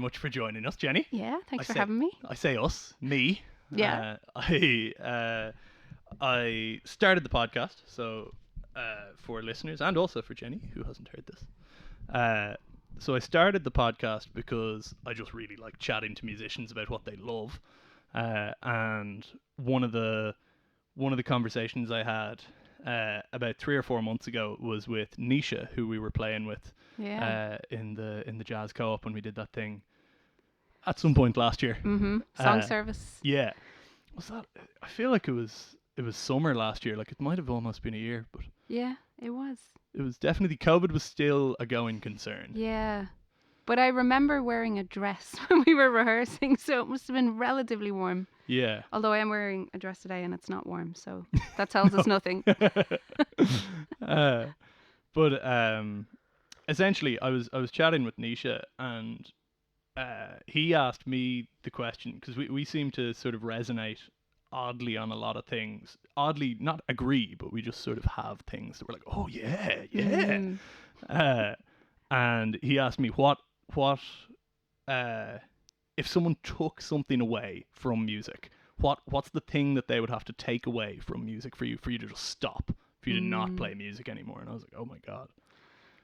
much for joining us, Jenny. Yeah, thanks for having me. I say us, me. Yeah. I started the podcast, so for listeners and also for Jenny, who hasn't heard this. So I started the podcast because I just really like chatting to musicians about what they love. And one of the conversations I had about 3 or 4 months ago was with Nisha, who we were playing with in the jazz co-op when we did that thing at some point last year. Song service. Yeah. Was that? I feel like it was summer last year. Like it might have almost been a year, but Yeah, it was. it was definitely, COVID was still a going concern. Yeah. But I remember wearing a dress when we were rehearsing, so it must have been relatively warm. Yeah. Although I am wearing a dress today and it's not warm, so that tells us nothing. But essentially, I was chatting with Nisha, and he asked me the question, because we seem to sort of resonate oddly on a lot of things. Oddly, not agree, but we just sort of have things that we're like, oh yeah, yeah. And he asked me what if someone took something away from music, what's the thing that they would have to take away from music for you to just stop, for you to not play music anymore? And I was like, oh my god,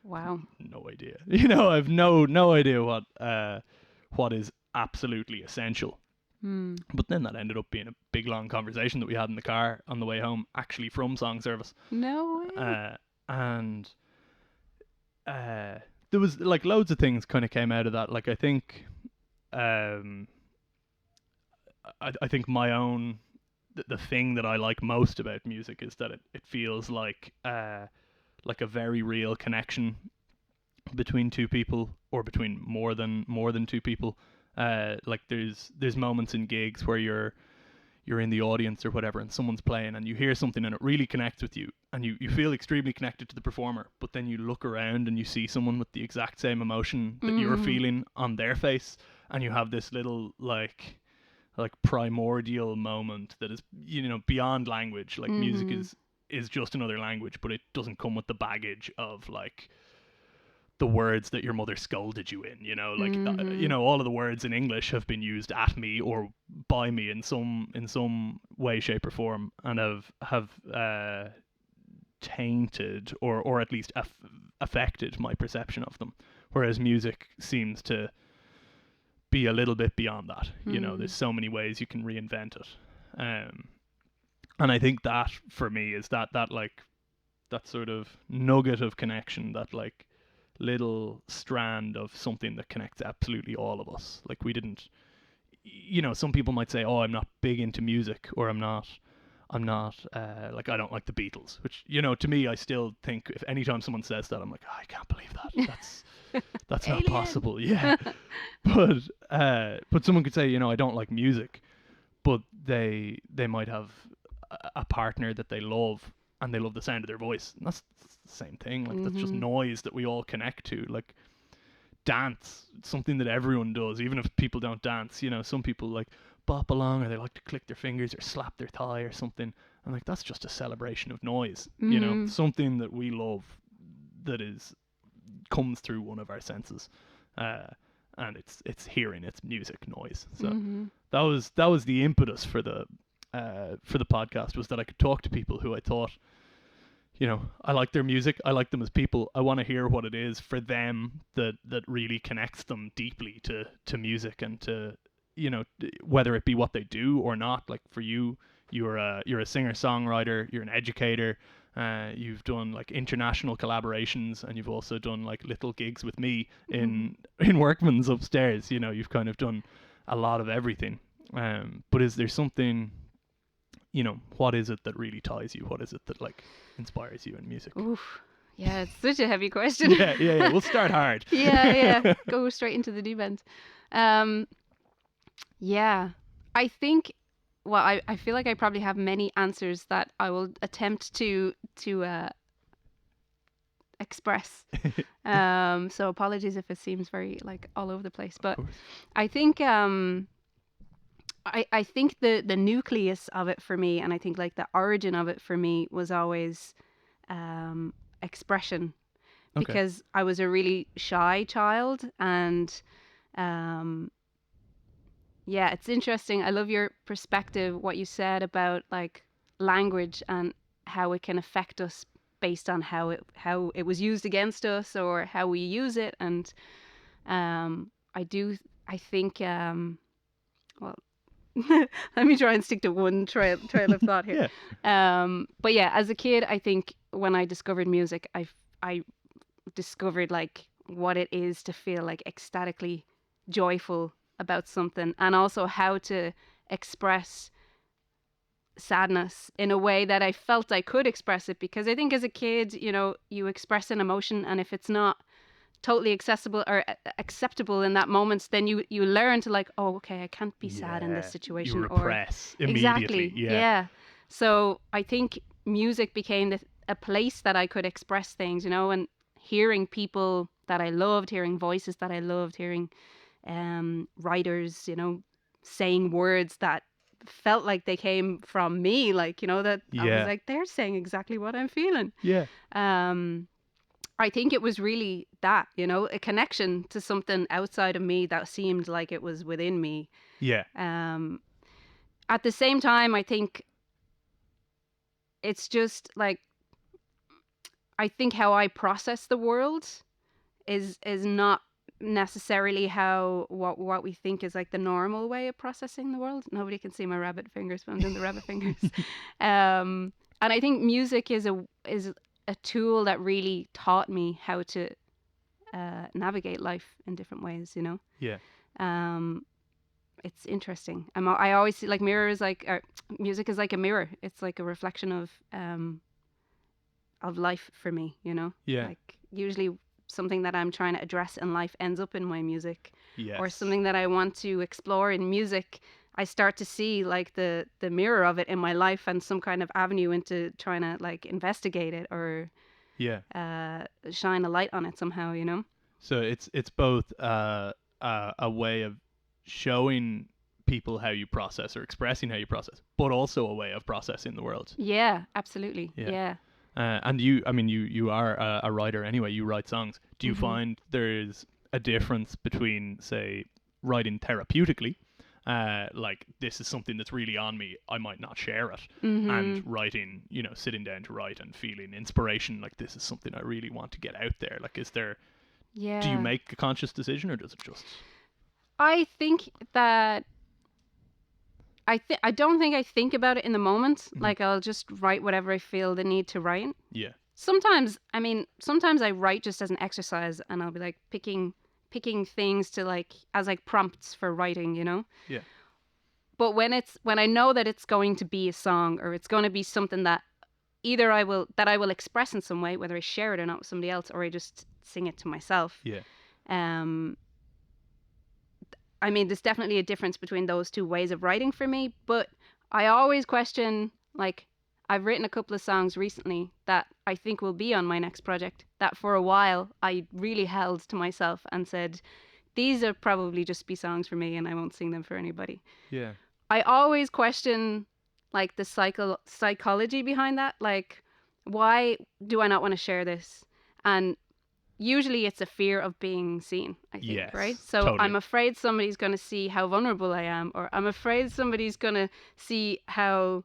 Wow. no idea. I have no idea what is absolutely essential. But then that ended up being a big long conversation that we had in the car on the way home, actually from song service. No way. And there was like loads of things kind of came out of that. Like I think I think my own the thing that I like most about music is that it feels like a very real connection between two people, or between more than two people. Like there's moments in gigs where you're in the audience or whatever, and someone's playing and you hear something and it really connects with you, and you feel extremely connected to the performer, but then you look around and you see someone with the exact same emotion that you're feeling on their face, and you have this little like primordial moment that is beyond language. Like music is just another language, but it doesn't come with the baggage of like the words that your mother scolded you in, all of the words in English have been used at me or by me in some way, shape or form, and have tainted or at least affected my perception of them. Whereas music seems to be a little bit beyond that. There's so many ways you can reinvent it. And I think that for me is that sort of nugget of connection, that like little strand of something that connects absolutely all of us. Like we didn't, some people might say, oh, I'm not big into music, or I'm not like, I don't like the Beatles, which, to me, I still think if anytime someone says that, I'm like, oh, I can't believe that. That's not possible. Yeah. But someone could say, I don't like music, but they might have a partner that they love, and they love the sound of their voice. And that's the same thing. Like that's just noise that we all connect to. Like dance, something that everyone does, even if people don't dance. Some people like bop along, or they like to click their fingers or slap their thigh or something. And like that's just a celebration of noise. Something that we love that comes through one of our senses. And it's hearing, it's music, noise. So that was the impetus for the podcast, was that I could talk to people who I thought, I like their music, I like them as people, I want to hear what it is for them that really connects them deeply to music, and to whether it be what they do or not. Like for you're a singer songwriter, you're an educator, you've done like international collaborations, and you've also done like little gigs with me in Workman's upstairs. You've kind of done a lot of everything. But is there something, what is it that really ties you? What is it that like inspires you in music? Oof. Yeah, it's such a heavy question. Yeah. We'll start hard. Yeah. Go straight into the deep end. Yeah, I think, well, I feel like I probably have many answers that I will attempt to express. So apologies if it seems very like all over the place, but I think I think the nucleus of it for me, and I think like the origin of it for me, was always expression, because I was a really shy child, and Um, yeah, it's interesting. I love your perspective, what you said about like language and how it can affect us based on how it was used against us or how we use it. And I do I think well, let me try and stick to one trail of thought here. Yeah. But yeah, as a kid, I think when I discovered music, I discovered like what it is to feel like ecstatically joyful about something, and also how to express sadness in a way that I felt I could express it. Because I think as a kid, you know, you express an emotion, and if it's not totally accessible or acceptable in that moment, then you learn to like, oh, okay, I can't be sad in this Yeah. You situation. Or repress immediately. exactly, Yeah. yeah. So I think music became a place that I could express things, you know, and hearing people that I loved, hearing voices that I loved, hearing writers, you know, saying words that felt like they came from me, like, you know, that I was Yeah. like, they're saying exactly what I'm feeling. Yeah. I think it was really that, you know, a connection to something outside of me that seemed like it was within me. Yeah. At the same time, I think it's just like, I think how I process the world is not necessarily how what we think is like the normal way of processing the world. Nobody can see my rabbit fingers, but I'm doing the rabbit fingers. And I think music is a tool that really taught me how to navigate life in different ways, you know. Yeah. It's interesting. I always see like mirrors, like music is like a mirror. It's like a reflection of life for me, you know. Yeah. Like usually something that I'm trying to address in life ends up in my music, Yes. or something that I want to explore in music. I start to see like the mirror of it in my life and some kind of avenue into trying to like investigate it or Yeah. shine a light on it somehow, you know. So it's both a way of showing people how you process or expressing how you process, but also a way of processing the world. Yeah, absolutely. Yeah. Yeah. And you are a writer anyway. You write songs. Do you find there's a difference between, say, writing therapeutically, like this is something that's really on me, I might not share it, and writing, you know, sitting down to write and feeling inspiration, like this is something I really want to get out there. Like, is there? Yeah. Do you make a conscious decision, or does it just? I think that I don't think I think about it in the moment. Like I'll just write whatever I feel the need to write. Yeah. Sometimes I write just as an exercise, and I'll be like picking things to like as like prompts for writing, you know? Yeah. But when I know that it's going to be a song, or it's going to be something that either I will express in some way, whether I share it or not with somebody else, or I just sing it to myself. Yeah. I mean, there's definitely a difference between those two ways of writing for me, but I always question, like, I've written a couple of songs recently that I think will be on my next project that for a while I really held to myself and said, these are probably just be songs for me and I won't sing them for anybody. Yeah. I always question, like, the psychology behind that. Like, why do I not want to share this? And usually it's a fear of being seen, I think, Yes, right? So totally. I'm afraid somebody's going to see how vulnerable I am, or I'm afraid somebody's going to see how,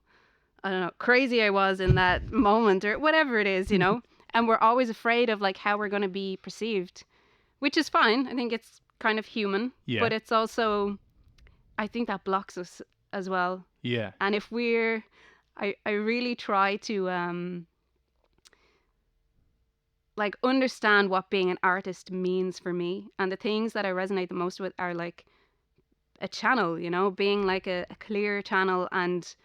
I don't know, crazy I was in that moment, or whatever it is, you know? And we're always afraid of like how we're going to be perceived, which is fine. I think it's kind of human, Yeah. but it's also, I think that blocks us as well. Yeah. And if I really try to, like understand what being an artist means for me, and the things that I resonate the most with are like a channel, you know, being like a clear channel, and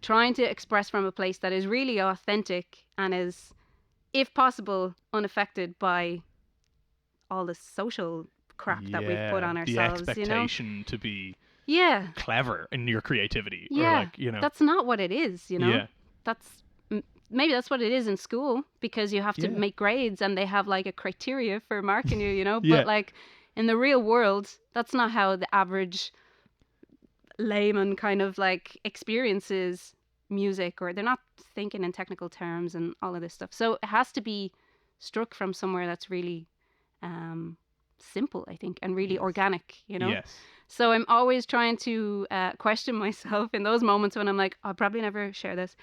trying to express from a place that is really authentic and is, if possible, unaffected by all the social crap that we've put on ourselves. The expectation to be clever in your creativity, or like, you know, that's not what it is, you know. Yeah. Maybe that's what it is in school, because you have to make grades and they have like a criteria for marking you, you know. But like in the real world, that's not how the average layman kind of like experiences music, or they're not thinking in technical terms and all of this stuff. So it has to be struck from somewhere that's really simple, I think, and really Yes. organic, you know? Yes. So I'm always trying to question myself in those moments when I'm like, I'll probably never share this.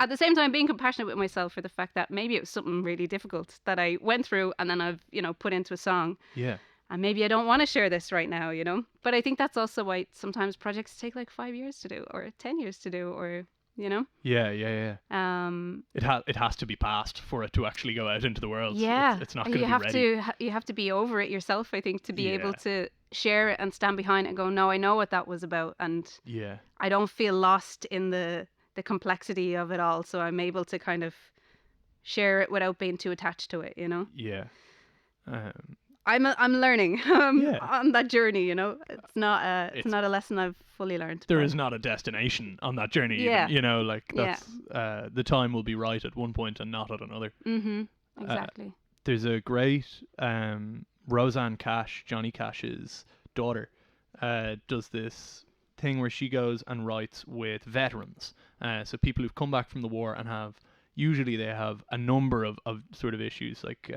At the same time, being compassionate with myself for the fact that maybe it was something really difficult that I went through and then I've, you know, put into a song. Yeah. And maybe I don't want to share this right now, you know? But I think that's also why sometimes projects take like 5 years to do or 10 years to do or, you know? Yeah. Yeah. Yeah. Um, It has to be passed for it to actually go out into the world. yeah. It's not going You to be have ready. you have to be over it yourself, I think, to be able Yeah. to share it and stand behind it and go, no, I know what that was about. And Yeah. I don't feel lost in the complexity of it all. So I'm able to kind of share it without being too attached to it, you know? Yeah. Um, I'm learning Yeah. on that journey, you know. It's It's- not a lesson I've fully learned. there but- is not a destination on that journey. Yeah. Even, you know, like Yeah. that's the time will be right at one point and not at another. Exactly. There's a great Roseanne Cash, Johnny Cash's daughter, does this thing where she goes and writes with veterans. So people who've come back from the war and usually they have a number of sort of issues like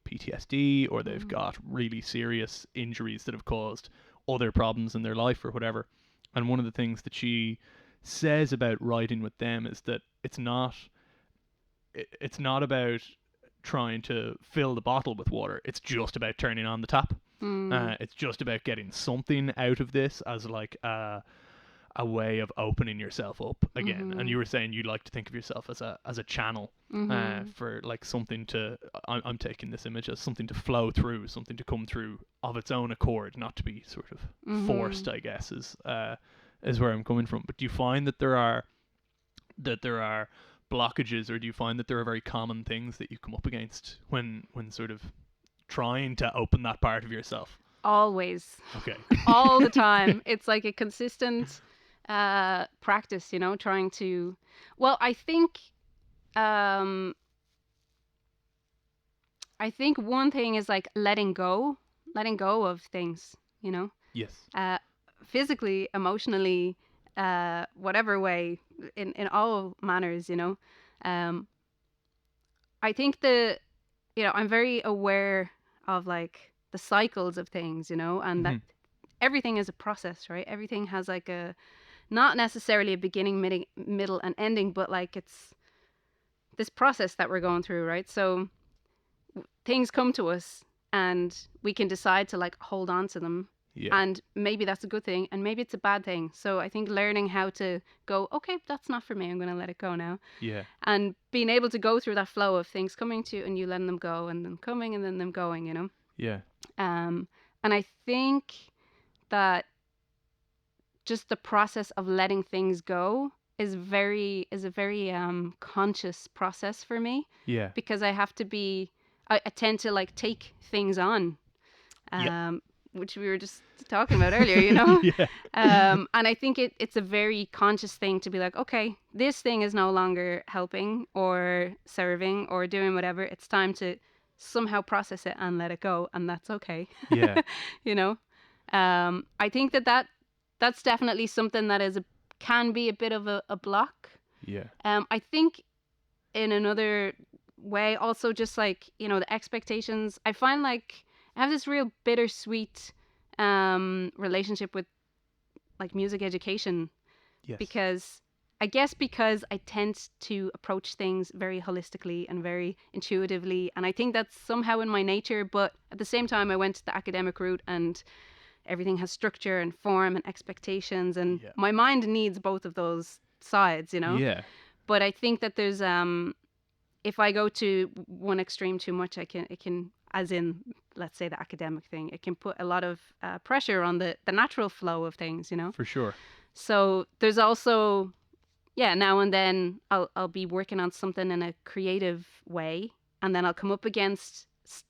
PTSD, or they've got really serious injuries that have caused other problems in their life or whatever. And one of the things that she says about writing with them is that it's not about trying to fill the bottle with water. It's just about turning on the tap. It's just about getting something out of this as like a way of opening yourself up again. And you were saying you like to think of yourself as a channel for like something to. I'm taking this image as something to flow through, something to come through of its own accord, not to be sort of forced. I guess is where I'm coming from. But do you find that there are blockages, or do you find that there are very common things that you come up against when sort of trying to open that part of yourself? Always. Okay. All the time. It's like a consistent practice, you know, trying to. Well, I think one thing is like letting go of things, you know, Yes. physically, emotionally, whatever way, in all manners, you know. I think I'm very aware of like the cycles of things, you know, and that everything is a process, right? Everything has like not necessarily a beginning, middle, and ending, but like it's this process that we're going through, right? So things come to us and we can decide to like hold on to them. Yeah. And maybe that's a good thing and maybe it's a bad thing. So I think learning how to go, okay, that's not for me, I'm going to let it go now. Yeah. And being able to go through that flow of things coming to you and you letting them go and them coming and then them going, you know? Yeah. And I think that just the process of letting things go is a very conscious process for me. Yeah. Because I tend to like take things on. Which we were just talking about earlier, you know? Yeah. And I think it's a very conscious thing to be like, okay, this thing is no longer helping or serving or doing whatever. It's time to somehow process it and let it go. And that's okay. Yeah. You know? I think that's definitely something that can be a bit of a block. Yeah. I think in another way, also just like, you know, the expectations, I find like I have this real bittersweet relationship with like music education. Yes. Because I tend to approach things very holistically and very intuitively. And I think that's somehow in my nature. But at the same time, I went the academic route and everything has structure and form and expectations. And my mind needs both of those sides, you know? Yeah. But I think that there's, if I go to one extreme too much, it can, as in, let's say the academic thing, it can put a lot of pressure on the natural flow of things, you know? For sure. So there's also, now and then I'll be working on something in a creative way, and then I'll come up against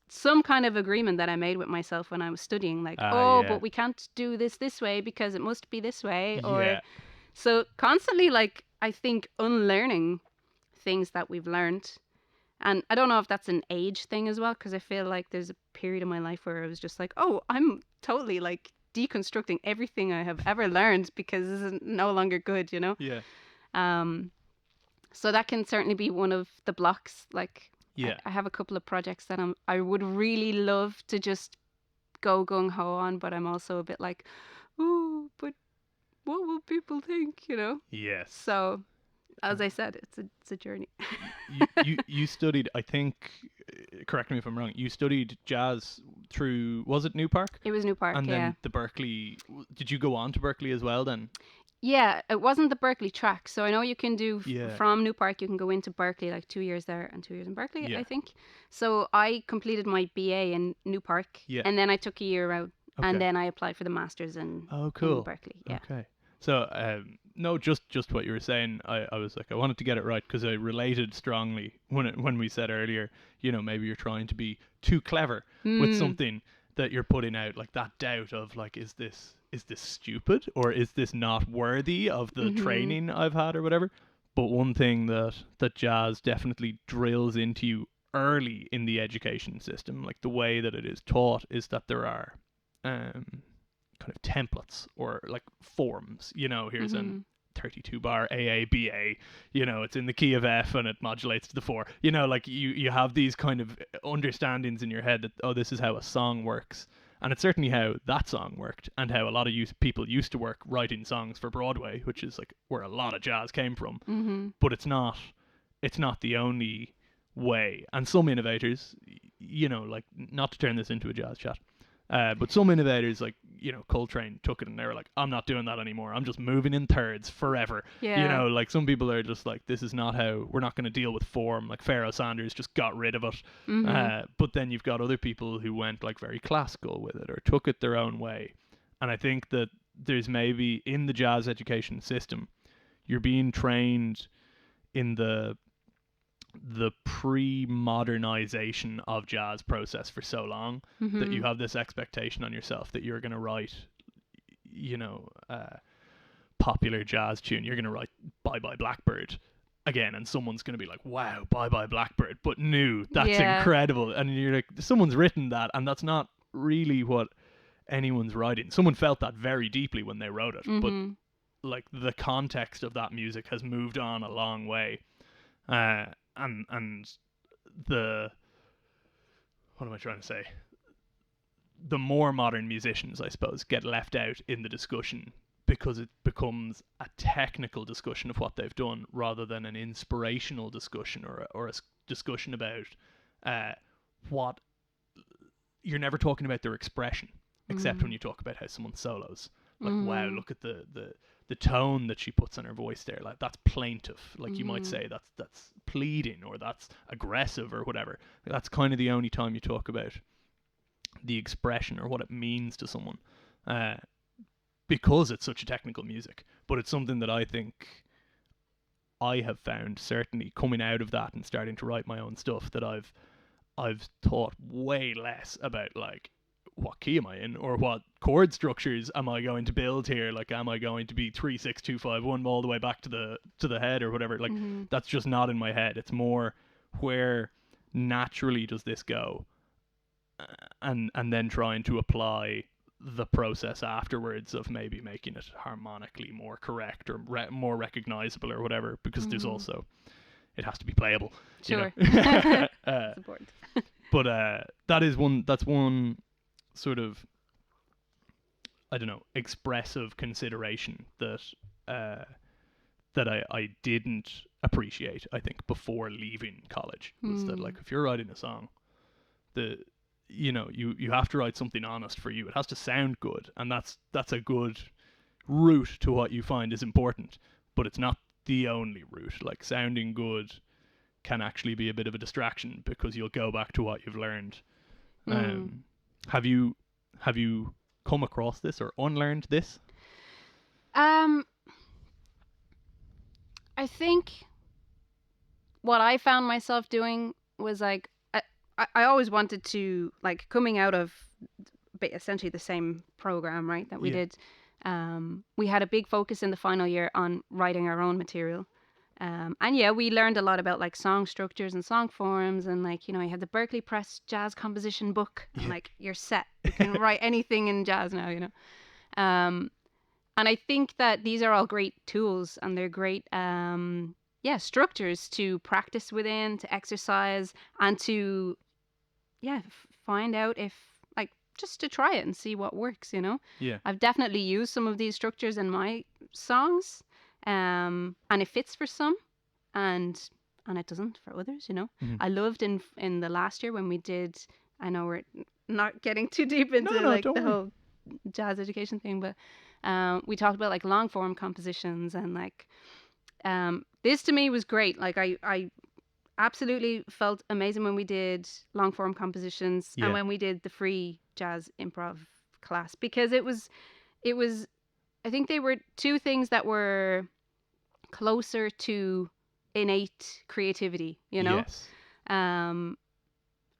some kind of agreement that I made with myself when I was studying, like, but we can't do this way because it must be this way. Or so constantly, like, I think unlearning things that we've learned. And I don't know if that's an age thing as well, because I feel like there's a period in my life where I was just like, oh, I'm totally like deconstructing everything I have ever learned because this is no longer good, you know? Yeah. So that can certainly be one of the blocks. Like, yeah, I have a couple of projects that I would really love to just go gung ho on, but I'm also a bit like, oh, but what will people think, you know? Yes. So, as I said, it's a journey. You studied, I think, correct me if I'm wrong, you studied jazz through, was it New Park? It was New Park, And yeah. then the Berkeley, did you go on to Berkeley as well then? Yeah, it wasn't the Berkeley track. So I know you can do Yeah. from New Park, you can go into Berkeley, like 2 years there and 2 years in Berkeley, Yeah. I think. So I completed my BA in New Park, Yeah. and then I took a year out, Okay. and then I applied for the masters in Cool. Berkeley. Yeah. Okay. So, no, just what you were saying, I was like, I wanted to get it right because I related strongly when we said earlier, you know, maybe you're trying to be too clever with something that you're putting out, like that doubt of like, is this stupid, or is this not worthy of the training I've had or whatever? But one thing that jazz definitely drills into you early in the education system, like the way that it is taught, is that there are kind of templates or like forms, you know, here's an 32 bar AA BA, you know, it's in the key of F and it modulates to the 4, you know, like you have these kind of understandings in your head that, oh, this is how a song works. And it's certainly how that song worked, and how a lot of people used to work writing songs for Broadway, which is like where a lot of jazz came from. But it's not the only way. And some innovators, you know, like, not to turn this into a jazz chat, but some innovators, like, you know, Coltrane took it and they were like, I'm not doing that anymore. I'm just moving in thirds forever. Yeah. You know, like some people are just like, this is not how, we're not going to deal with form. Like Pharoah Sanders just got rid of it. But then you've got other people who went like very classical with it or took it their own way. And I think that there's maybe in the jazz education system, you're being trained in the pre-modernization of jazz process for so long that you have this expectation on yourself that you're going to write, you know, popular jazz tune. You're going to write Bye Bye Blackbird again, and someone's going to be like, wow, Bye Bye Blackbird, but new, that's incredible. And you're like, someone's written that, and that's not really what anyone's writing. Someone felt that very deeply when they wrote it, but like the context of that music has moved on a long way. And the, what am I trying to say? The more modern musicians, I suppose, get left out in the discussion because it becomes a technical discussion of what they've done rather than an inspirational discussion or a discussion about what, you're never talking about their expression except when you talk about how someone solos. Like, wow, look at the tone that she puts on her voice there. Like, that's plaintive. Like, you might say that's pleading or that's aggressive or whatever. Like, that's kind of the only time you talk about the expression or what it means to someone, because it's such a technical music. But it's something that I think I have found, certainly coming out of that and starting to write my own stuff, that I've thought way less about, like, what key am I in, or what chord structures am I going to build here? Like, am I going to be 3 6 2 5 1 all the way back to the head or whatever? Like, that's just not in my head. It's more, where naturally does this go, and then trying to apply the process afterwards of maybe making it harmonically more correct or more recognizable or whatever, because there's also, it has to be playable. Sure. You know? That's important. But that's one sort of, I don't know, expressive consideration that I didn't appreciate, I think, before leaving college, was that, like, if you're writing a song, you have to write something honest for you. It has to sound good, and that's a good route to what you find is important, but it's not the only route. Like, sounding good can actually be a bit of a distraction because you'll go back to what you've learned. Have you come across this or unlearned this? I think what I found myself doing was, like, I always wanted to, like, coming out of essentially the same program, right, that we did. We had a big focus in the final year on writing our own material. And we learned a lot about, like, song structures and song forms, and, like, you know, you had the Berkeley Press jazz composition book, and like, you're set. You can write anything in jazz now, you know. And I think that these are all great tools, and they're great structures to practice within, to exercise, and to find out if, like, just to try it and see what works, you know. Yeah. I've definitely used some of these structures in my songs, and it fits for some, and it doesn't for others, you know. Mhm. I loved in the last year when we did. I know we're not getting too deep into No, like don't the worry. whole jazz education thing, but we talked about like long form compositions and like this to me was great. Like I absolutely felt amazing when we did long form compositions Yeah. and when we did the free jazz improv class, because it was I think they were two things that were closer to innate creativity, you know. Yes.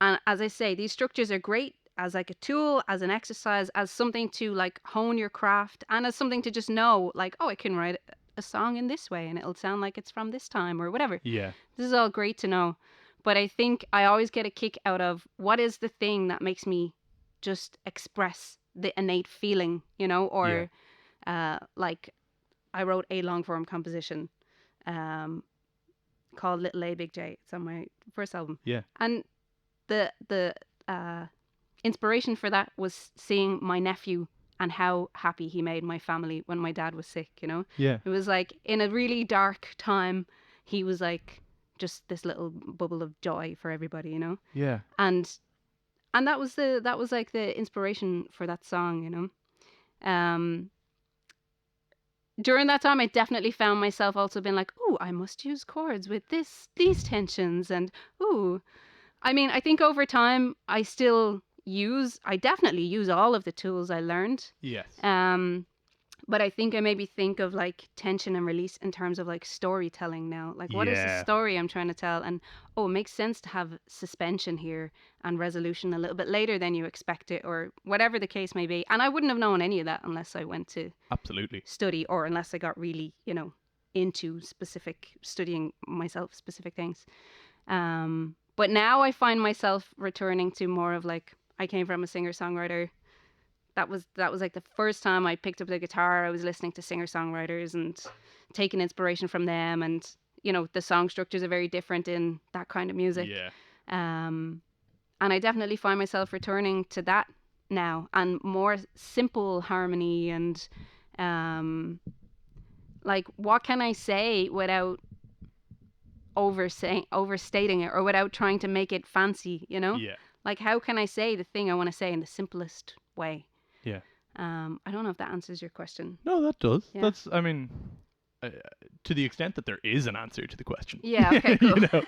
And as I say, these structures are great as like a tool, as an exercise, as something to like hone your craft, and as something to just know like, oh, I can write a song in this way and it'll sound like it's from this time or whatever. Yeah. This is all great to know. But I think I always get a kick out of what is the thing that makes me just express the innate feeling, you know, or like I wrote a long form composition called Little A Big J. It's on my first album. Yeah. And the inspiration for that was seeing my nephew and how happy he made my family when my dad was sick, you know? Yeah. It was like in a really dark time, he was like just this little bubble of joy for everybody, you know? Yeah. And that was like the inspiration for that song, you know? During that time, I definitely found myself also being like, "Ooh, I must use chords with these tensions," and "Ooh." I mean, I think over time, I definitely use all of the tools I learned. Yes. But I think I maybe think of like tension and release in terms of like storytelling now. Like, what is the story I'm trying to tell? And oh, it makes sense to have suspension here and resolution a little bit later than you expect it, or whatever the case may be. And I wouldn't have known any of that unless I went to Absolutely. study, or unless I got really, you know, into studying myself specific things. But now I find myself returning to more of like, I came from a singer-songwriter. That was like the first time I picked up the guitar. I was listening to singer-songwriters and taking inspiration from them. And, you know, the song structures are very different in that kind of music. Yeah. And I definitely find myself returning to that now, and more simple harmony and like, what can I say without overstating it, or without trying to make it fancy, you know? Yeah. Like, how can I say the thing I want to say in the simplest way? Yeah. I don't know if that answers your question. No, that does. Yeah. That's, I mean, to the extent that there is an answer to the question. Yeah, okay, cool. You know?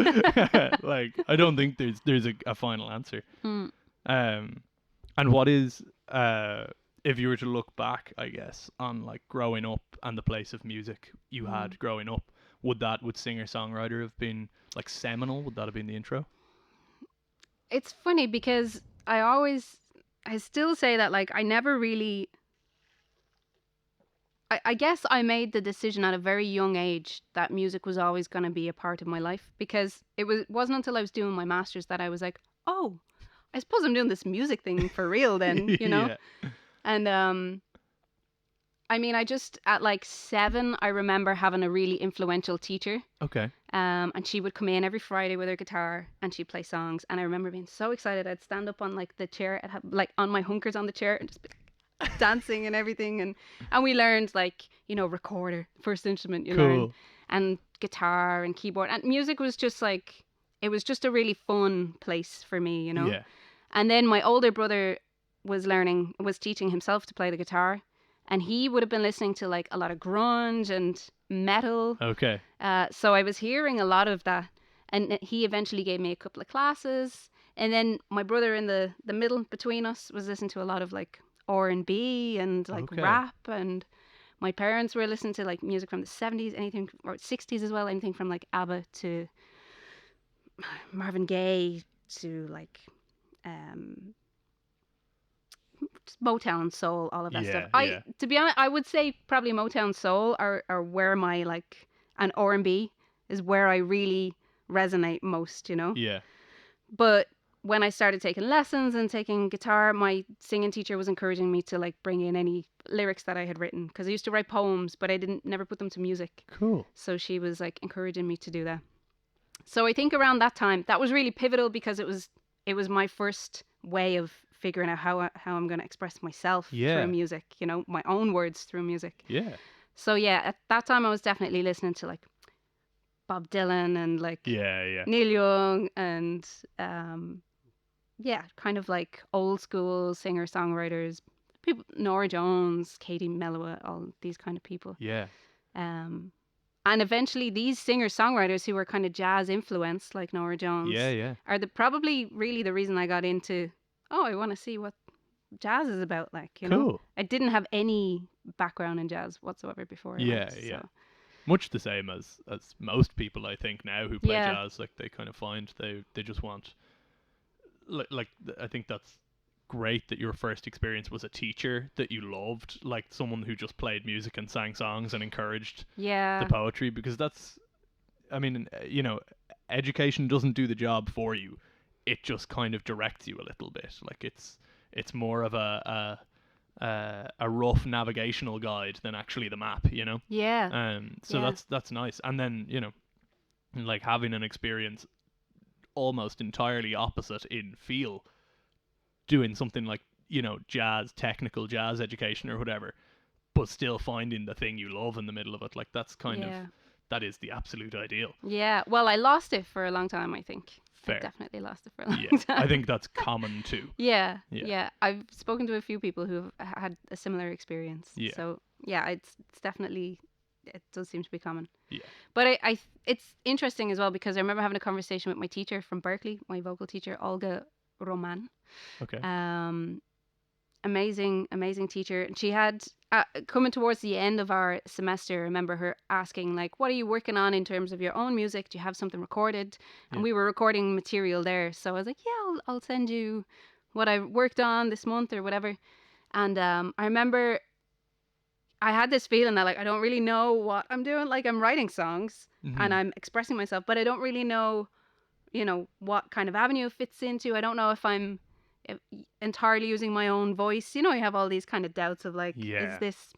Like, I don't think there's a final answer. Mm. And what is, if you were to look back, I guess, on like growing up and the place of music you had growing up, would singer-songwriter have been like seminal? Would that have been the intro? It's funny because I still say that, like, I never really, I guess I made the decision at a very young age that music was always going to be a part of my life, because wasn't until I was doing my master's that I was like, oh, I suppose I'm doing this music thing for real then, you know? Yeah. And I mean, I just, at like 7, I remember having a really influential teacher. Okay. And she would come in every Friday with her guitar and she'd play songs. And I remember being so excited. I'd stand up on like the chair, I'd have like on my hunkers on the chair and just be like, dancing and everything. And we learned like, you know, recorder, first instrument you learn, and guitar and keyboard. And music was just like, it was just a really fun place for me, you know? Yeah. And then my older brother was teaching himself to play the guitar. And he would have been listening to like a lot of grunge and metal. Okay. So I was hearing a lot of that. And he eventually gave me a couple of classes. And then my brother in the middle between us was listening to a lot of like R&B and like rap. And my parents were listening to like music from the 70s, anything, or 60s as well, anything from like ABBA to Marvin Gaye to like Motown, soul, all of that stuff. To be honest, I would say probably Motown, soul are where my like, and R&B is where I really resonate most, you know? Yeah. But when I started taking lessons and taking guitar, my singing teacher was encouraging me to like bring in any lyrics that I had written, because I used to write poems, but I never put them to music. Cool. So she was like encouraging me to do that. So I think around that time, that was really pivotal, because it was my first way of figuring out how I'm going to express myself Yeah. through music, you know, my own words through music. Yeah. So yeah, at that time I was definitely listening to like Bob Dylan and like Yeah. Neil Young and yeah, kind of like old school singer-songwriters, people, Norah Jones, Katie Melua, all these kind of people. Yeah. And eventually these singer-songwriters who were kind of jazz influenced, like Norah Jones, Yeah. are probably really the reason I got into, I want to see what jazz is about, like, you know. Cool. I didn't have any background in jazz whatsoever before. Yeah. Much the same as most people, I think, now who play jazz. Like, they kind of find they just want, like I think that's great that your first experience was a teacher that you loved, like someone who just played music and sang songs and encouraged the poetry, because that's, I mean, you know, education doesn't do the job for you. It just kind of directs you a little bit. Like, it's more of a rough navigational guide than actually the map, you know? So that's nice. And then, you know, like having an experience almost entirely opposite in feel, doing something like, you know, technical jazz education or whatever, but still finding the thing you love in the middle of it. Like, that's kind of, that is the absolute ideal. Yeah. Well, I lost it for a long time, I think. Fair. I definitely lost it for a long time. I think that's common too. Yeah. I've spoken to a few people who've had a similar experience. Yeah. So yeah, it's definitely, it does seem to be common. Yeah. But it's interesting as well, because I remember having a conversation with my teacher from Berkeley, my vocal teacher, Olga Roman. Okay. Amazing teacher. And she had, coming towards the end of our semester, I remember her asking, like, what are you working on in terms of your own music? Do you have something recorded? And we were recording material there. So I was like, yeah, I'll send you what I worked on this month or whatever. And I remember I had this feeling that, like, I don't really know what I'm doing. Like, I'm writing songs and I'm expressing myself, but I don't really know, you know, what kind of avenue it fits into. I don't know if I'm entirely using my own voice. You know, you have all these kind of doubts of, like, is this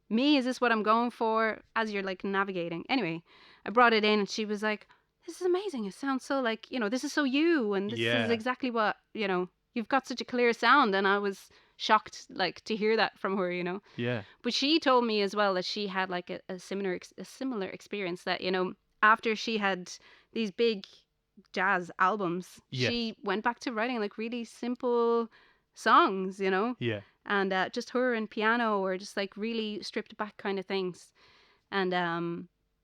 me? Is this what I'm going for? As you're, like, navigating. Anyway, I brought it in and she was like, this is amazing. It sounds so, like, you know, this is so you. And this is exactly what, you know, you've got such a clear sound. And I was shocked, like, to hear that from her, you know. Yeah. But she told me as well that she had, like, a similar experience, that, you know, after she had these big jazz albums, she went back to writing, like, really simple songs, you know. Yeah. And just her and piano, or just, like, really stripped back kind of things. And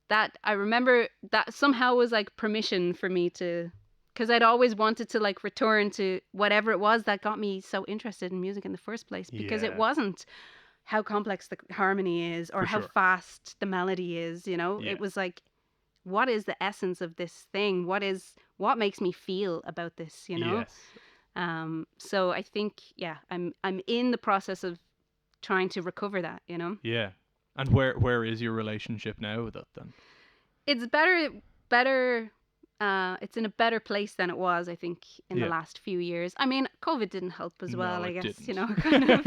that, I remember that somehow was like permission for me to, because I'd always wanted to, like, return to whatever it was that got me so interested in music in the first place, because it wasn't how complex the harmony is or how fast the melody is, you know. It was like, what is the essence of this thing? What makes me feel about this, you know? Yes. So I think, I'm in the process of trying to recover that, you know? Yeah. And where is your relationship now with it then? It's better. It's in a better place than it was, I think, in the last few years. I mean, COVID didn't help as well, I guess, didn't. you know, kind of,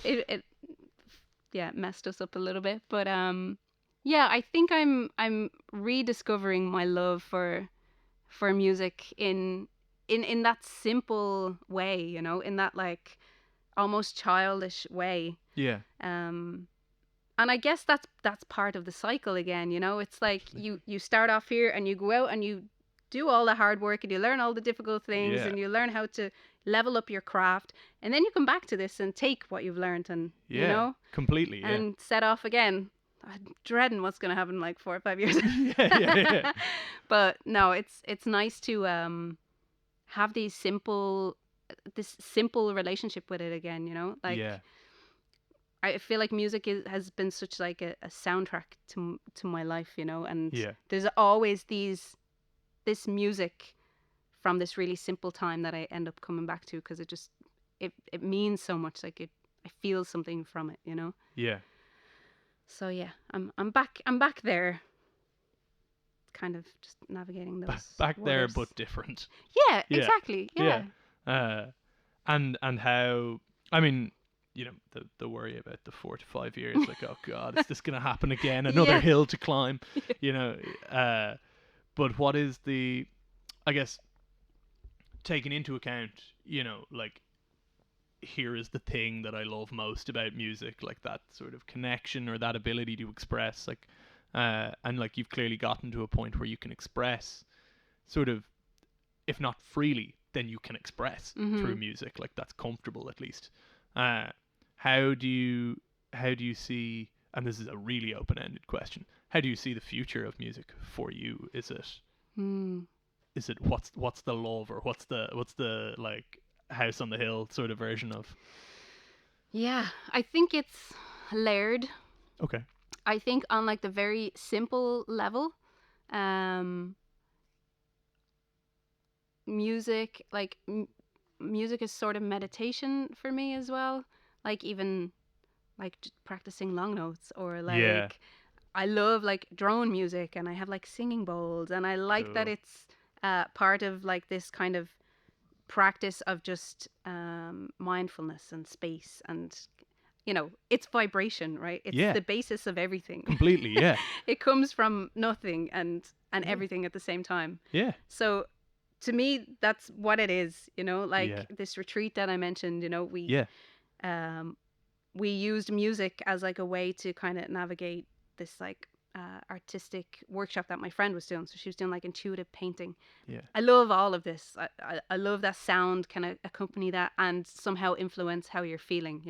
it messed us up a little bit. But I think I'm rediscovering my love for music in that simple way, you know, in that, like, almost childish way. Yeah. And I guess that's part of the cycle again, you know. It's like you start off here and you go out and you do all the hard work and you learn all the difficult things and you learn how to level up your craft, and then you come back to this and take what you've learned and you know, completely and set off again. I'm dreading what's going to happen in like 4 or 5 years. yeah. But no, it's nice to have this simple relationship with it again, you know. Like, I feel like music has been such, like, a soundtrack to my life, you know. And there's always this music from this really simple time that I end up coming back to, because it means so much. Like, I feel something from it, you know. Yeah. So yeah, I'm back there, kind of just navigating those back waters. There, but different. Yeah, exactly. Yeah. And how, I mean, you know, the worry about the 4 to 5 years, like, oh God, is this gonna happen again? Another hill to climb, you know. But what is I guess, taking into account, you know, like, here is the thing that I love most about music, like that sort of connection or that ability to express, like, and like you've clearly gotten to a point where you can express sort of, if not freely, then you can express through music, like that's comfortable at least. How do you see, and this is a really open-ended question, how do you see the future of music for you? Is it what's the love, or what's the like house on the hill sort of version of? Yeah, I think it's layered. Okay. I think on like the very simple level, um, music, like music is sort of meditation for me as well. Like even like practicing long notes, or Yeah. like I love like drone music, and I have like singing bowls, and I like that Cool. it's part of like this kind of practice of just mindfulness and space, and it's vibration, right? It's Yeah. the basis of everything. Completely. Yeah. It comes from nothing and Yeah. everything at the same time. Yeah. So to me, that's what it is. Like Yeah. this retreat that I mentioned. Yeah. We used music as like a way to kind of navigate this like artistic workshop that my friend was doing. So she was doing like intuitive painting. Yeah. I love all of this. I love that sound can accompany that and somehow influence how you're feeling,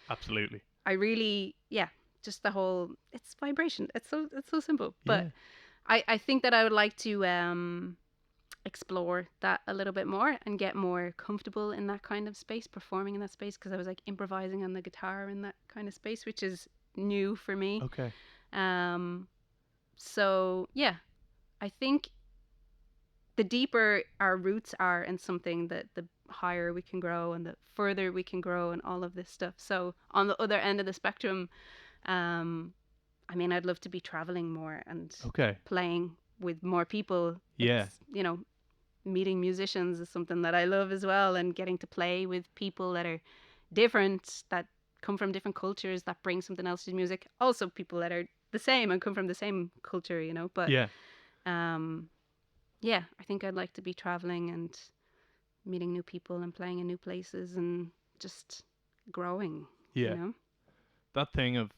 Absolutely. I really, yeah, just the whole, it's vibration. It's so simple. But Yeah. I think that I would like to explore that a little bit more and get more comfortable in that kind of space, performing in that space, because I was like improvising on the guitar in that kind of space, which is new for me. Okay. So yeah, I think the deeper our roots are in something, that the higher we can grow and the further we can grow and all of this stuff. So on the other end of the spectrum, I mean, I'd love to be traveling more and Okay. playing with more people. Yeah. It's, meeting musicians is something that I love as well, and getting to play with people that are different, that come from different cultures, that bring something else to music. Also people that are the same and come from the same culture, but Yeah. yeah, I think I'd like to be traveling and meeting new people and playing in new places and just growing. Yeah. That thing of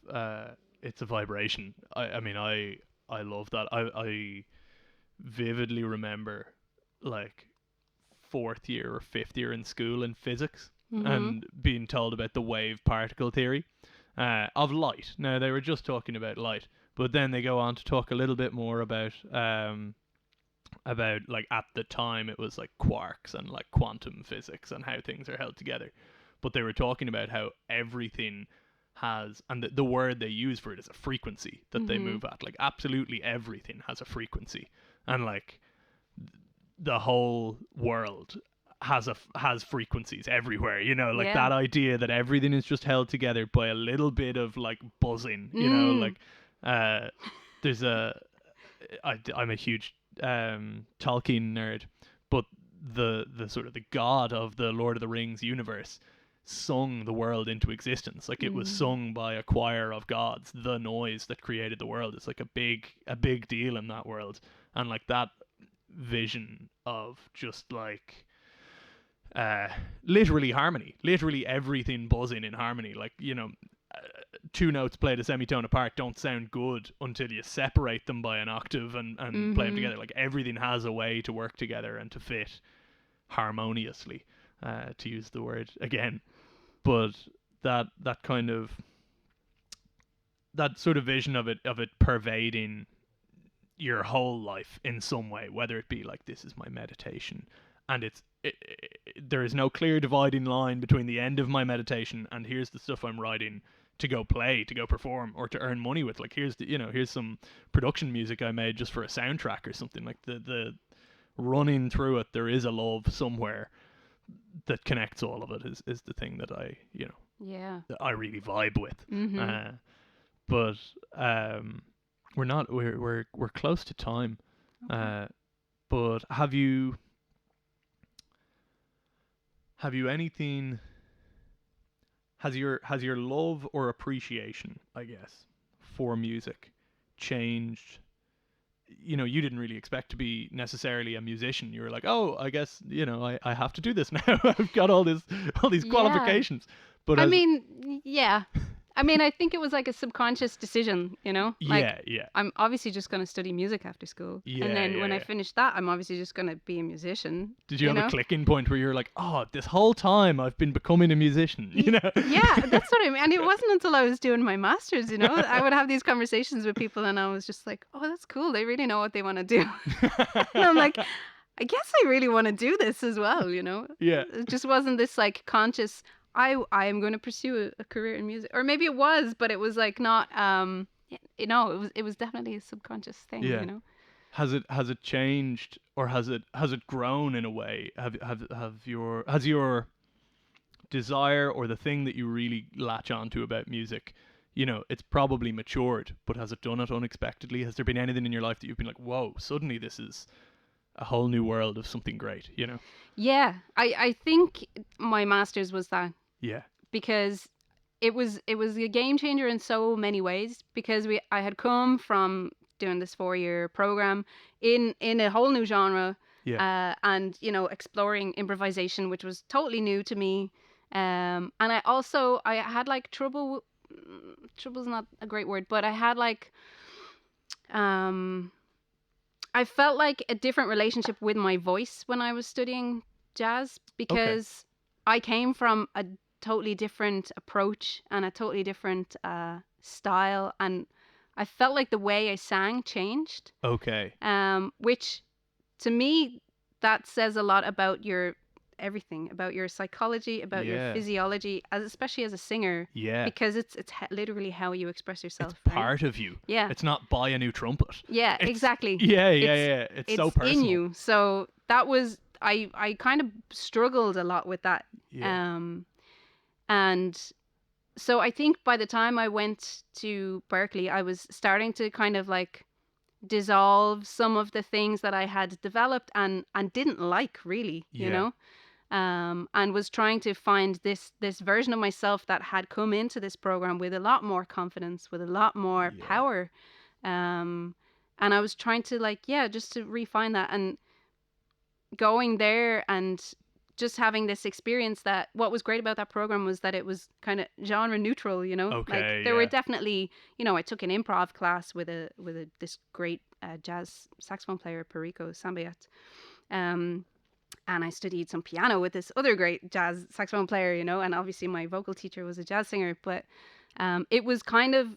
it's a vibration. I mean, I love that. I vividly remember like fourth year or fifth year in school in physics and being told about the wave particle theory of light. Now they were just talking about light, but then they go on to talk a little bit more about like at the time it was like quarks and like quantum physics and how things are held together. But they were talking about how everything has, and the word they use for it is a frequency that they move at. Like absolutely everything has a frequency, and like the whole world has frequencies everywhere, like Yeah. that idea that everything is just held together by a little bit of like buzzing, like there's I'm a huge Tolkien nerd, but the sort of the god of the Lord of the Rings universe sung the world into existence. Like it was sung by a choir of gods, the noise that created the world. It's like a big deal in that world. And like that vision of just like literally harmony, literally everything buzzing in harmony, like two notes played a semitone apart don't sound good until you separate them by an octave and play them together. Like everything has a way to work together and to fit harmoniously, to use the word again. But that kind of, that sort of vision of it pervading your whole life in some way, whether it be like, this is my meditation, and there is no clear dividing line between the end of my meditation and here's the stuff I'm writing to go play, to go perform, or to earn money with. Like here's some production music I made just for a soundtrack or something. Like the running through it, there is a love somewhere that connects all of it, is the thing that I that I really vibe with. But we're close to time. Okay. But have you anything, has your love or appreciation, I guess, for music changed you didn't really expect to be necessarily a musician. You were like, oh, I guess, I have to do this now. I've got all these Yeah. qualifications. But I as mean, yeah. I mean, I think it was like a subconscious decision, Like, yeah, yeah, I'm obviously just going to study music after school. And yeah, then yeah, when I yeah. finish that, I'm obviously just going to be a musician, Did you have a clicking point where you're like, oh, this whole time I've been becoming a musician, Yeah, that's what I mean. And it wasn't until I was doing my master's, I would have these conversations with people and I was just like, oh, that's cool. They really know what they want to do. And I'm like, I guess I really want to do this as well. Yeah. It just wasn't this like conscious, I am going to pursue a career in music. Or maybe it was, but it was like not, it was definitely a subconscious thing, Yeah. Has it changed, or has it grown in a way? Has your desire, or the thing that you really latch onto about music, it's probably matured, but has it done it unexpectedly? Has there been anything in your life that you've been like, whoa, suddenly this is a whole new world of something great, Yeah, I think my master's was that, Yeah. because it was a game changer in so many ways, because I had come from doing this 4-year program in a whole new genre, Yeah. and exploring improvisation, which was totally new to me, and I had like trouble's not a great word, but I had like um I felt like a different relationship with my voice when I was studying jazz, Okay. because I came from a totally different approach and a totally different style, and I felt like the way I sang changed, Okay. which to me, that says a lot about your everything, about your psychology, about your Yeah. physiology, especially as a singer, Yeah. because it's literally how you express It's yourself, right? part of you. Yeah. It's not buy a new trumpet. Yeah, It's exactly. yeah, yeah, It's yeah. It's so it's in personal. you. So that was I kind of struggled a lot with that. Yeah. And so I think by the time I went to Berkeley, I was starting to kind of like dissolve some of the things that I had developed and didn't like, really, Yeah. and was trying to find this version of myself that had come into this program with a lot more confidence, with a lot more Yeah. power, and I was trying to like, yeah, just to refine that, and going there and just having this experience. That what was great about that program was that it was kind of genre neutral, Okay, like there were yeah. definitely, I took an improv class with this great jazz saxophone player, Perico Sambayat, and I studied some piano with this other great jazz saxophone player, and obviously my vocal teacher was a jazz singer, but it was kind of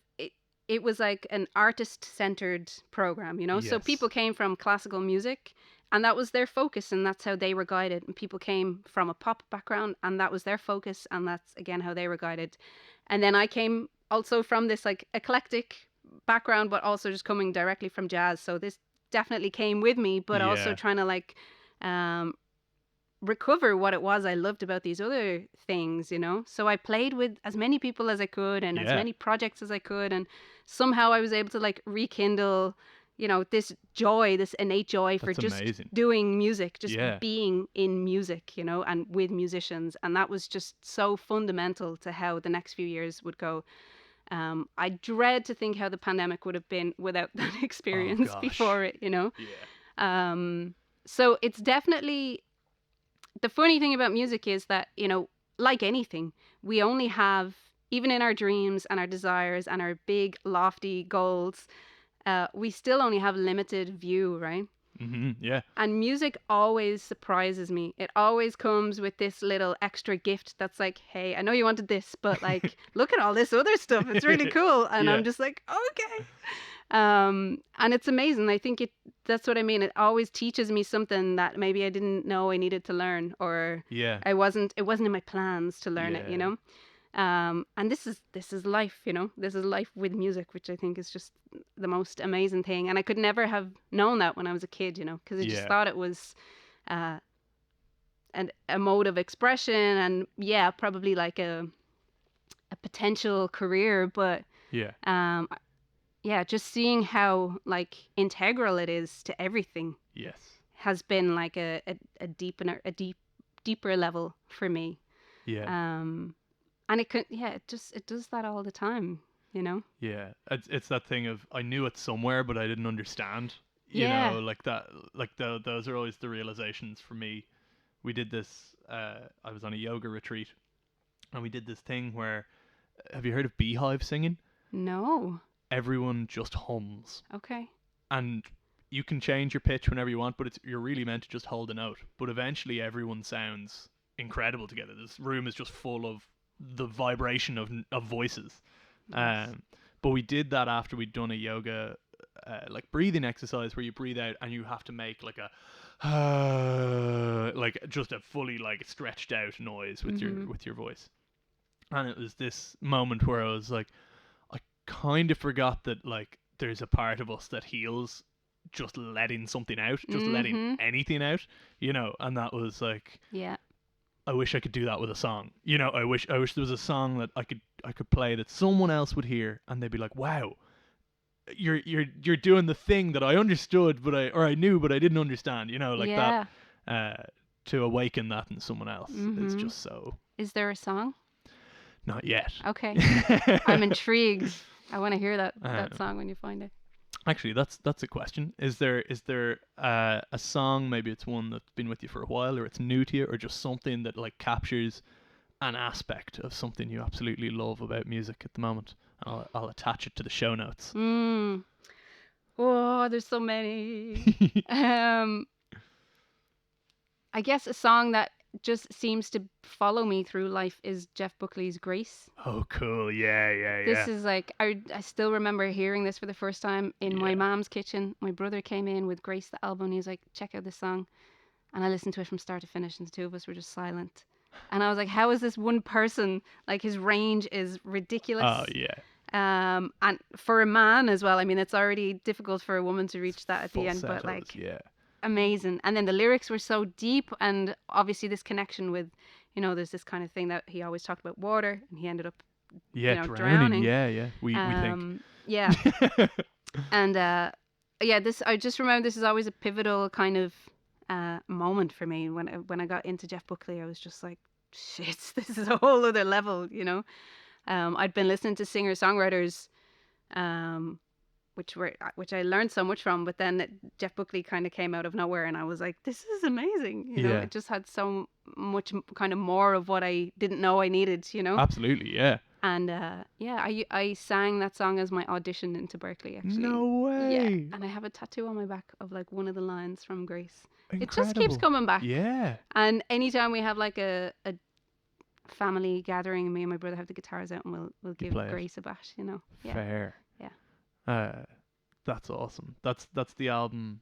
it was like an artist-centered program, so Yes. people came from classical music and that was their focus and that's how they were guided, and people came from a pop background and that was their focus and that's again how they were guided. And then I came also from this like eclectic background, but also just coming directly from jazz, so this definitely came with me, but also Yeah. trying to like um recover what it was I loved about these other things, So I played with as many people as I could and as Yeah. many projects as I could, and somehow I was able to like rekindle, this joy, this innate joy for That's just amazing. doing music, just Yeah. being in music, and with musicians, and that was just so fundamental to how the next few years would go. I dread to think how the pandemic would have been without that Oh experience gosh. before it, Yeah. So it's definitely, the funny thing about music is that, like anything, we only have, even in our dreams and our desires and our big, lofty goals, we still only have limited view, right? Yeah. And music always surprises me. It always comes with this little extra gift that's like, hey, I know you wanted this, but like, look at all this other stuff. It's really cool. And Yeah. I'm just like, okay. And it's amazing. I think that's what I mean. It always teaches me something that maybe I didn't know I needed to learn, or Yeah. it wasn't in my plans to learn it, Yeah. And this is life, this is life with music, which I think is just the most amazing thing. And I could never have known that when I was a kid, because I just Yeah. thought it was a mode of expression, and yeah, probably like a potential career, but Yeah. yeah, just seeing how like integral it is to everything Yes. has been like a deeper level for me. Yeah. And it does that all the time, Yeah. It's that thing of, I knew it somewhere, but I didn't understand. You Yeah. know, like that, like those are always the realizations for me. We did this, I was on a yoga retreat, and we did this thing where, have you heard of beehive singing? No. Everyone just hums. Okay. And you can change your pitch whenever you want, but you're really meant to just hold a note. But eventually everyone sounds incredible together. This room is just full of the vibration of voices. Nice. But we did that after we'd done a yoga like breathing exercise where you breathe out and you have to make like a like just a fully like stretched out noise with your voice. And it was this moment where I was like, I kind of forgot that like there's a part of us that heals just letting something out, just letting anything out, you know. And that was like, Yeah. I wish I could do that with a song, you know. I wish there was a song that I could play that someone else would hear and they'd be like, wow, you're doing the thing that I understood but I knew but I didn't understand, you know, like Yeah. that. To awaken that in someone else is just so. Is there a song? Not yet. Okay. I'm intrigued. I want to hear that song when you find it. Actually, that's a question. Is there a song, maybe it's one that's been with you for a while, or it's new to you, or just something that like captures an aspect of something you absolutely love about music at the moment? I'll attach it to the show notes. Oh, there's so many. I guess a song that just seems to follow me through life is Jeff Buckley's Grace. Oh, cool. Yeah. This is like, I still remember hearing this for the first time in my mom's kitchen. My brother came in with Grace, the album, and he was like, check out this song. And I listened to it from start to finish, and the two of us were just silent. And I was like, how is this one person, like his range is ridiculous. Oh, yeah. And for a man as well, I mean, it's already difficult for a woman to reach that at the end, but like, amazing. And then the lyrics were so deep, and obviously this connection with, you know, there's this kind of thing that he always talked about water, and he ended up drowning. Yeah. We think. Yeah. And this, I just remember this is always a pivotal kind of moment for me. When I got into Jeff Buckley, I was just like, shit, this is a whole other level, you know. I'd been listening to singer-songwriters, which I learned so much from, but then Jeff Buckley kind of came out of nowhere, and I was like, this is amazing. You know, it just had so much kind of more of what I didn't know I needed, you know. Absolutely, yeah. And I sang that song as my audition into Berkeley, actually. No way. Yeah, and I have a tattoo on my back of like one of the lines from Grace. Incredible. It just keeps coming back. Yeah. And anytime we have like a family gathering, me and my brother have the guitars out, and we'll give Grace a bash, you know. Yeah. Fair. Yeah. That's awesome. That's the album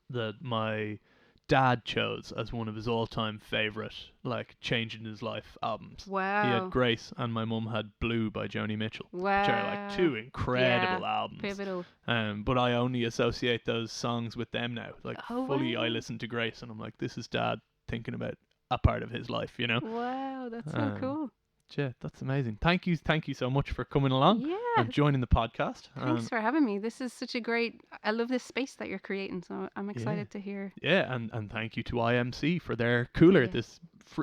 that my dad chose as one of his all-time favorite, like, changing his life albums. Wow. He had Grace, and my mum had Blue by Joni Mitchell. Wow. Which are like two incredible albums. Pivotal. But I only associate those songs with them now. Like, fully, wow. I listen to Grace, and I'm like, this is Dad thinking about a part of his life, you know. Wow, that's so cool. Yeah, that's amazing. Thank you so much for coming along and joining the podcast. Thanks for having me. This is such a great, I love this space that you're creating, so I'm excited to hear. Yeah, and thank you to IMC for their cooler. This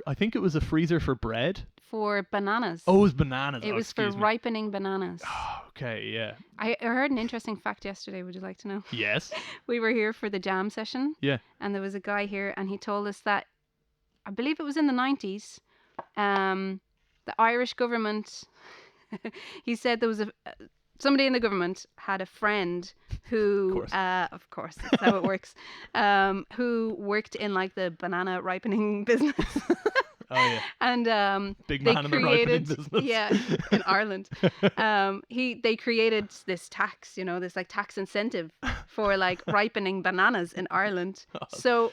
I think it was a freezer for bread. For bananas. Oh, it was bananas. It was for ripening bananas. Oh, okay, yeah. I heard an interesting fact yesterday. Would you like to know? Yes. We were here for the jam session. Yeah. And there was a guy here, and he told us that, I believe it was in the 90s, the Irish government, he said there was somebody in the government had a friend who, of course, that's how it works, who worked in like the banana ripening business. Oh yeah. And big man in the ripening business. Yeah, in Ireland. They created this tax, you know, this like tax incentive for like ripening bananas in Ireland. So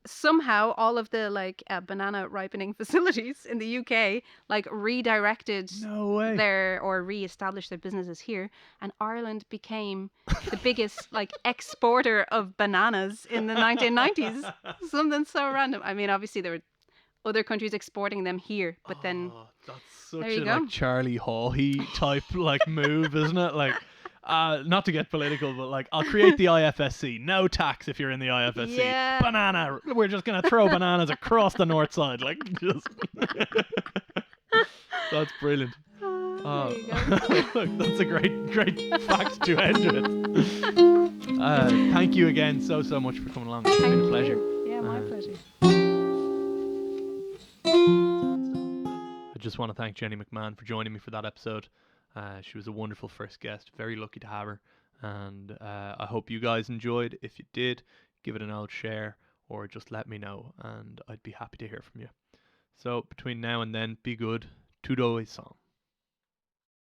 somehow all of the like banana ripening facilities in the UK like redirected or re-established their businesses here, and Ireland became the biggest like exporter of bananas in the 1990s. Something so random. I mean, obviously there were other countries exporting them here, but then that's such a like Charlie Haughey type like move, isn't it? Like not to get political, but like, I'll create the IFSC. No tax if you're in the IFSC. Yeah. Banana. We're just gonna throw bananas across the north side. Like, just that's brilliant. There you go. Look, that's a great fact to end with. Thank you again so much for coming along. It's been a pleasure. Yeah, my pleasure. I just want to thank Jenny McMahon for joining me for that episode. She was a wonderful first guest. Very lucky to have her. And I hope you guys enjoyed. If you did, give it an old share or just let me know, and I'd be happy to hear from you. So between now and then, be good. Tudo E Som.